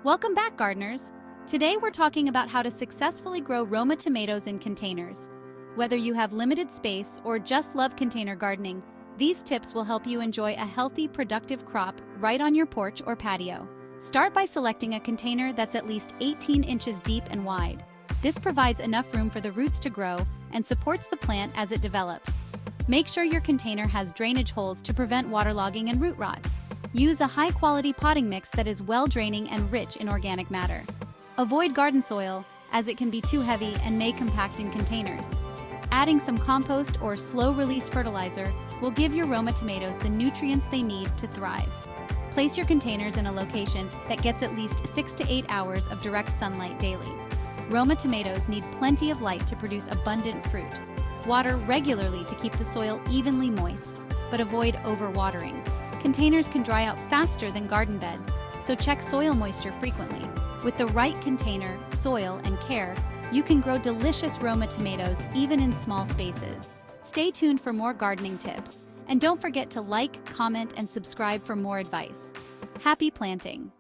Welcome back, gardeners! Today we're talking about how to successfully grow Roma tomatoes in containers. Whether you have limited space or just love container gardening, these tips will help you enjoy a healthy, productive crop right on your porch or patio. Start by selecting a container that's at least 18 inches deep and wide. This provides enough room for the roots to grow and supports the plant as it develops. Make sure your container has drainage holes to prevent waterlogging and root rot. Use a high-quality potting mix that is well-draining and rich in organic matter. Avoid garden soil, as it can be too heavy and may compact in containers. Adding some compost or slow-release fertilizer will give your Roma tomatoes the nutrients they need to thrive. Place your containers in a location that gets at least 6 to 8 hours of direct sunlight daily. Roma tomatoes need plenty of light to produce abundant fruit. Water regularly to keep the soil evenly moist, but avoid overwatering. Containers can dry out faster than garden beds, so check soil moisture frequently. With the right container, soil, and care, you can grow delicious Roma tomatoes even in small spaces. Stay tuned for more gardening tips, and don't forget to like, comment, and subscribe for more advice. Happy planting!